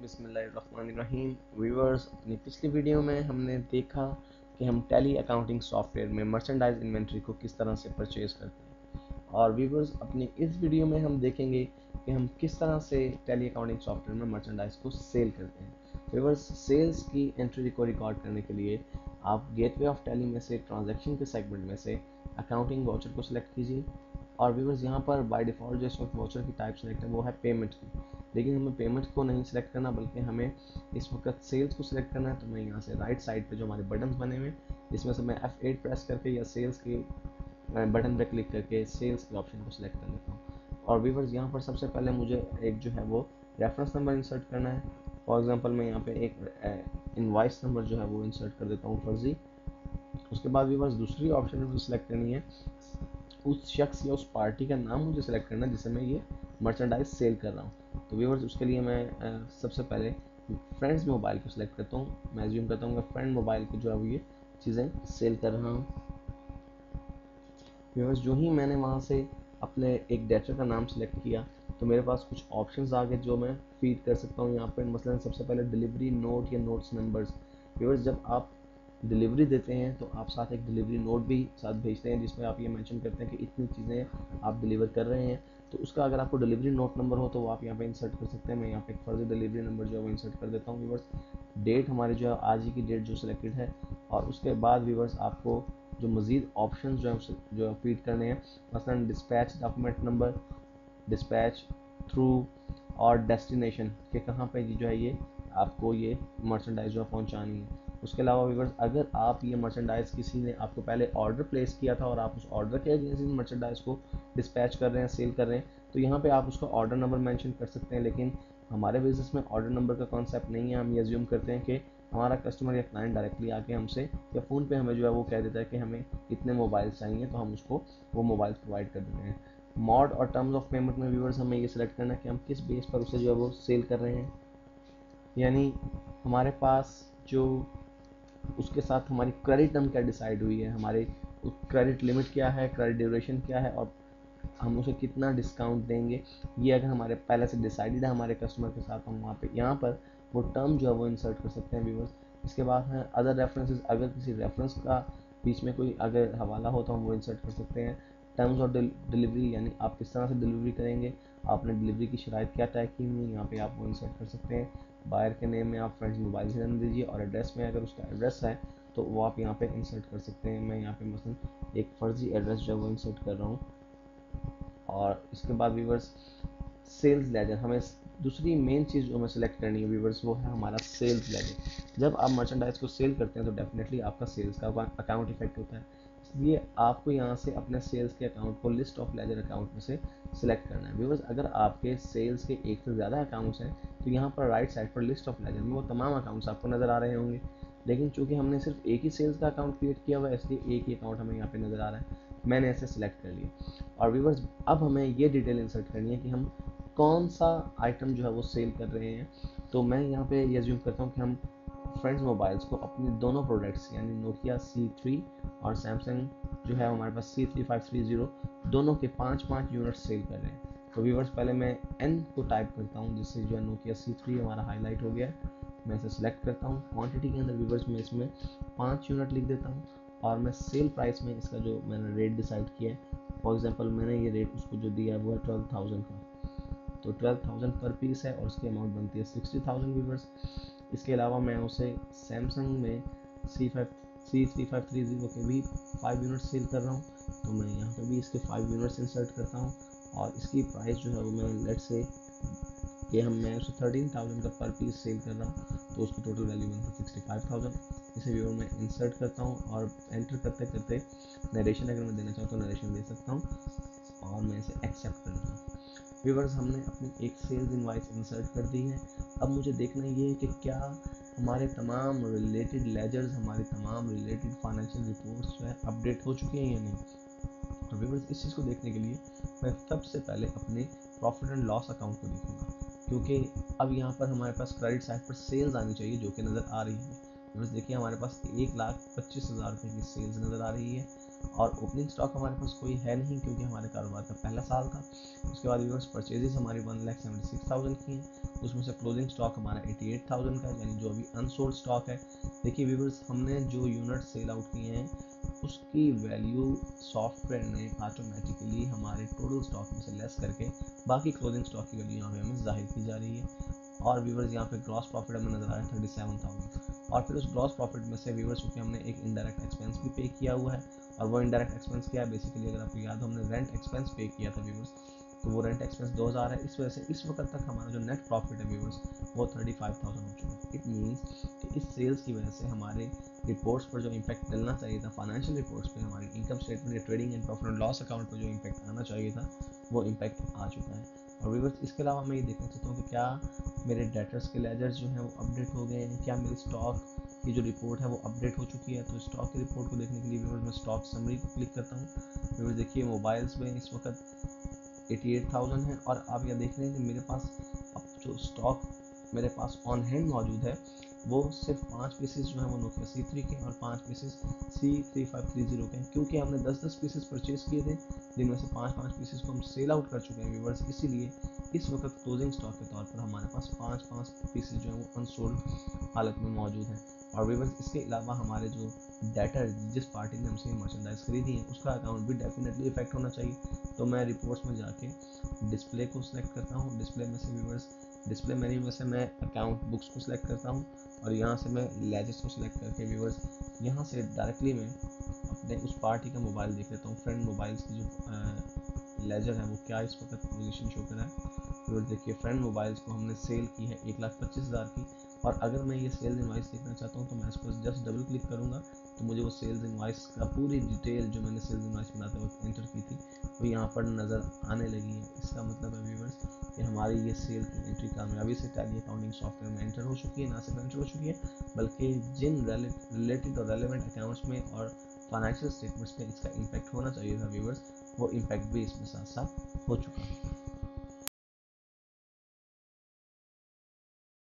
बिस्मिल्लाहिर्रहमानिर्रहीम। व्यूअर्स, अपनी पिछली वीडियो में हमने देखा कि हम टैली अकाउंटिंग सॉफ्टवेयर में मर्चेंडाइज इन्वेंट्री को किस तरह से परचेज करते हैं, और व्यूअर्स अपनी इस वीडियो में हम देखेंगे कि हम किस तरह से टैली अकाउंटिंग सॉफ्टवेयर में मर्चेंडाइज को सेल करते हैं। व्यूअर्स, सेल्स की एंट्री को रिकॉर्ड करने के लिए आप गेटवे ऑफ टैली में से ट्रांजैक्शन के सेगमेंट में से अकाउंटिंग वाउचर को सिलेक्ट कीजिए। और व्यूअर्स, यहाँ पर बाय डिफ़ॉल्ट जो इस वक्त वाउचर की टाइप सेलेक्ट है वो है पेमेंट की, लेकिन हमें पेमेंट को नहीं सिलेक्ट करना बल्कि हमें इस वक्त सेल्स को सिलेक्ट करना है। तो मैं यहाँ से राइट साइड पे जो हमारे बटन्स बने हुए हैं इसमें से मैं F8 प्रेस करके या सेल्स के बटन पे क्लिक करके सेल्स के ऑप्शन को सिलेक्ट कर लेता हूँ। और व्यूअर्स, यहाँ पर सबसे पहले मुझे एक जो है वो रेफरेंस नंबर इंसर्ट करना है। फॉर एग्जांपल मैं यहाँ पे एक इनवॉइस नंबर जो है वो इंसर्ट कर देता हूँ फर्जी। उसके बाद व्यूअर्स दूसरी ऑप्शन मुझे सिलेक्ट करनी है, उस शख्स या उस पार्टी का नाम मुझे सेलेक्ट करना है जिसे मैं ये मर्चेंडाइज सेल कर रहा हूँ। तो व्यूअर्स, उसके लिए मैं सबसे पहले फ्रेंड्स मोबाइल को सिलेक्ट करता हूँ। मैं एज्यूम करता हूँ कि फ्रेंड मोबाइल को जो है वो ये चीज़ें सेल कर रहा हूँ। व्यूअर्स, जो ही मैंने वहाँ से अपने एक डेटर का नाम सेलेक्ट किया तो मेरे पास कुछ ऑप्शंस आ गए जो मैं फीड कर सकता हूँ यहाँ पर। मसलन सबसे पहले डिलीवरी नोट या नोट्स नंबर्स। व्यूअर्स, जब आप डिलीवरी देते हैं तो आप साथ एक डिलीवरी नोट भी साथ भेजते हैं जिसमें आप ये मेंशन करते हैं कि इतनी चीज़ें आप डिलीवर कर रहे हैं। तो उसका अगर आपको डिलीवरी नोट नंबर हो तो वो आप यहाँ पे इंसर्ट कर सकते हैं। मैं यहाँ पे एक फर्जी डिलीवरी नंबर जो है वो इंसर्ट कर देता हूँ। व्यूअर्स, डेट हमारी जो है आज ही की डेट जो सिलेक्टेड है, और उसके बाद व्यूअर्स आपको जो मज़ीद ऑप्शन जो फीड करने हैं, मसलन dispatch document number, dispatch through और डेस्टिनेशन के कहाँ पे जो है ये आपको ये मर्चेंडाइज जो पहुँचानी है। उसके अलावा व्यूअर्स, अगर आप ये मर्चेंडाइज किसी ने आपको पहले ऑर्डर प्लेस किया था और आप उस ऑर्डर के अगेंस्ट इन मर्चेंडाइज को डिस्पैच कर रहे हैं, सेल कर रहे हैं, तो यहाँ पे आप उसका ऑर्डर नंबर मेंशन कर सकते हैं। लेकिन हमारे बिजनेस में ऑर्डर नंबर का कॉन्सेप्ट नहीं है। हम ये अज्यूम करते हैं कि हमारा कस्टमर या क्लाइंट डायरेक्टली आके हमसे या फ़ोन पे हमें जो है वो कह देता है कि हमें इतने मोबाइल्स चाहिए, तो हम उसको वो मोबाइल्स प्रोवाइड कर देते हैं। मॉड और टर्म्स ऑफ पेमेंट में व्यूअर्स हमें ये सिलेक्ट करना है कि हम किस बेस पर उसे जो है वो सेल कर रहे हैं। यानी हमारे पास जो उसके साथ हमारी क्रेडिट टर्म क्या डिसाइड हुई है, हमारे क्रेडिट लिमिट क्या है, क्रेडिट ड्यूरेशन क्या है, और हम उसे कितना डिस्काउंट देंगे, ये अगर हमारे पहले से डिसाइडेड है हमारे कस्टमर के साथ, हम वहाँ पे यहाँ पर वो टर्म जो है वो इंसर्ट कर सकते हैं व्यूअर्स। इसके बाद है अदर रेफरेंसेस। अगर किसी रेफरेंस का बीच में कोई अगर हवाला हो तो हम वो इंसर्ट कर सकते हैं। टर्म्स और डिलीवरी, यानी आप किस तरह से डिलीवरी करेंगे, आपने डिलीवरी की शराइत क्या तय की हुई है, यहाँ पे आप वो इंसर्ट कर सकते हैं। बायर के नेम में आप फ्रेंड्स मोबाइल से रहने दीजिए, और एड्रेस में अगर उसका एड्रेस है तो वो आप यहाँ पे इंसर्ट कर सकते हैं। मैं यहाँ पे मसलन एक फ़र्जी एड्रेस जो है वो इंसर्ट कर रहा हूँ। और इसके बाद व्यूअर्स, सेल्स लेजर, हमें दूसरी मेन चीज़ जो हमें सेलेक्ट करनी है व्यूअर्स वो है हमारा सेल्स लेजर। जब आप मर्चेंडाइज को सेल करते हैं तो डेफिनेटली आपका सेल्स का अकाउंट इफेक्ट होता है, इसलिए आपको यहाँ से अपने सेल्स के अकाउंट को लिस्ट ऑफ लेजर अकाउंट में से सिलेक्ट करना है। व्यूअर्स, अगर आपके सेल्स के एक से ज़्यादा अकाउंट्स हैं तो यहाँ पर राइट साइड पर लिस्ट ऑफ लेजर में वो तमाम अकाउंट्स आपको नज़र आ रहे होंगे, लेकिन चूंकि हमने सिर्फ एक ही सेल्स का अकाउंट क्रिएट किया हुआ है इसलिए एक ही अकाउंट हमें यहाँ पे नज़र आ रहा है। मैंने ऐसे सिलेक्ट कर लिया। और व्यूअर्स, अब हमें ये डिटेल इंसर्ट करनी है कि हम कौन सा आइटम जो है वो सेल कर रहे हैं। तो मैं यहाँ पे ये अज्यूम करता हूँ कि हम फ्रेंड्स मोबाइल्स को अपनी दोनों प्रोडक्ट्स यानी नोकिया C3 और सैमसंग जो है हमारे पास C3530 दोनों के 5-5 यूनिट सेल कर रहे हैं। तो व्यूअर्स, पहले मैं N को टाइप करता हूँ जिससे जो है नोकिया C3 हमारा हाईलाइट हो गया। मैं इसे सिलेक्ट करता हूँ। क्वांटिटी के अंदर व्यूअर्स मैं इसमें 5 यूनिट लिख देता हूँ, और मैं सेल प्राइस में इसका जो मैंने रेट डिसाइड किया है, फॉर एग्जांपल मैंने ये रेट उसको जो दिया है वो है 12,000 का, तो 12,000 पर पीस है और उसकी अमाउंट बनती है 60,000 व्यूवर्स। इसके अलावा मैं उसे सैमसंग में C3530 के भी 5 यूनिट सेल कर रहा हूँ, तो मैं यहाँ पे भी इसके 5 यूनिट्स इंसर्ट करता हूँ, और इसकी प्राइस जो है वो मैं लेट से कि मैं उसे 13,000 का पर पीस सेल कर रहा हूँ, तो उसकी टोटल वैल्यू बनती है 65,000। इसे व्यूअर में इंसर्ट करता हूँ और एंटर करते करते नरेशन अगर मैं देना चाहूँ तो नरेशन दे सकता हूँ, और मैं इसे एक्सेप्ट कर देता हूँ। व्यूअर्स, हमने अपनी एक सेल्स इनवॉइस इंसर्ट कर दी है। अब मुझे देखना ये है कि क्या हमारे तमाम रिलेटेड लेजर्स, हमारी तमाम रिलेटेड फाइनेंशियल रिपोर्ट्स जो है अपडेट हो चुकी हैं या नहीं। तो व्यूअर्स, इस चीज़ को देखने के लिए मैं सबसे पहले अपने प्रॉफिट एंड लॉस अकाउंट को देखूंगा, क्योंकि अब यहाँ पर हमारे पास क्रेडिट साइड पर सेल्स आनी चाहिए जो कि नज़र आ रही है। व्यूअर्स देखिए, हमारे पास 1,25,000 रुपये की सेल्स नज़र आ रही है। और ओपनिंग स्टॉक हमारे पास कोई है नहीं क्योंकि हमारे कारोबार का पहला साल था। उसके बाद व्यूअर्स परचेजेस हमारी 1,76,000 की हैं, उसमें से क्लोजिंग स्टॉक हमारा 88,000 का है, यानी जो अभी अनसोल्ड स्टॉक है। देखिए व्यूअर्स, हमने जो यूनिट सेल आउट किए हैं उसकी वैल्यू सॉफ्टवेयर ने ऑटोमेटिकली हमारे टोटल स्टॉक में से लेस करके बाकी क्लोजिंग स्टॉक की वैल्यू यहाँ पे हमें जाहिर की जा रही है। और व्यूवर्स यहाँ पे ग्रॉस प्रॉफिट हमें नजर आ रहा है 37,000। और फिर उस ग्रॉस प्रॉफिट में से व्यूवर्स क्योंकि हमने एक इनडायरेक्ट एक्सपेंस भी पे किया हुआ है, और वो इनडायरेक्ट एक्सपेंस क्या है, बेसिकली अगर आपको याद हो हमने रेंट एक्सपेंस पे किया था व्यूवर्स, तो वो रेंट एक्सपेंस 2000 है। इस वजह से इस वक्त तक हमारा जो नेट प्रॉफिट है व्यूवर्स वो 35,000 हो चुका है। इट मीन्स कि इस सेल्स की वजह से हमारे रिपोर्ट्स पर जो इम्पैक्ट मिलना चाहिए था, फाइनेंशियल रिपोर्ट्स पे, हमारी इनकम स्टेटमेंट या trading and profit and loss account पर जो इम्पैक्ट आना चाहिए था वो इम्पैक्ट आ चुका है। और व्यूवर्स इसके अलावा मैं ये देखना चाहता हूँ कि क्या मेरे डेटर्स के लेजर्स जो हैं वो अपडेट हो गए हैं, क्या मेरी स्टॉक की जो रिपोर्ट है वो अपडेट हो चुकी है। तो स्टॉक की रिपोर्ट को देखने के लिए व्यूवर्स मैं स्टॉक समरी को क्लिक करता हूँ। व्यूवर्स देखिए मोबाइल्स में इस वक्त 88,000 है, और आप यह देख रहे हैं कि मेरे पास अब जो स्टॉक मेरे पास ऑन हैंड मौजूद है वो सिर्फ 5 पीसेस जो है वो नोकिया C3 के और 5 पीसेस C3530 के हैं, क्योंकि हमने 10-10 पीसेस परचेज किए थे जिनमें से 5-5 पीसेस को हम सेल आउट कर चुके हैं व्यूवर्स। इसीलिए इस वक्त क्लोजिंग स्टॉक के तौर पर हमारे पास 5-5 पीसेस जो है वो अनसोल्ड हालत में मौजूद हैं। और व्यूवर्स इसके अलावा हमारे जो डेटर जिस पार्टी ने हमसे मर्चेंडाइज खरीदी है उसका अकाउंट भी डेफिनेटली इफेक्ट होना चाहिए। तो मैं रिपोर्ट्स में जाके डिस्प्ले को सिलेक्ट करता हूँ। डिस्प्ले में से व्यूवर्स डिस्प्ले मेन्यू में से मैं अकाउंट बुक्स को सिलेक्ट करता हूँ, और यहाँ से मैं लेजर्स को सिलेक्ट करके व्यूवर्स यहाँ से डायरेक्टली मैं अपने उस पार्टी का मोबाइल देख लेता हूँ। फ्रेंड मोबाइल्स की जो लेजर है वो क्या इस वक्त पोजीशन शो कर रहा है। व्यूवर्स देखिए फ्रेंड मोबाइल्स को हमने सेल की है 1,25,000 की, और अगर मैं ये सेल्स इनवाइस देखना चाहता हूँ तो मैं इसको जस्ट डबल क्लिक करूँगा तो मुझे वो सेल्स इनवाइस का पूरी डिटेल जो मैंने सेल्स इनवाइस बनाते वक्त एंटर की थी वो यहाँ पर नज़र आने लगी है। इसका मतलब है व्यूवर्स कि हमारी ये सेल की एंट्री कामयाबी से टैली अकाउंटिंग सॉफ्टवेयर में एंटर हो चुकी है। ना सिर्फ एंटर हो चुकी है बल्कि जिन रिलेटेड और रेलेवेंट अकाउंट्स में और फाइनेंशियल स्टेटमेंट्स में इसका इम्पैक्ट होना चाहिए था व्यूवर्स, वो इम्पैक्ट भी इसमें साथ साथ हो चुका है।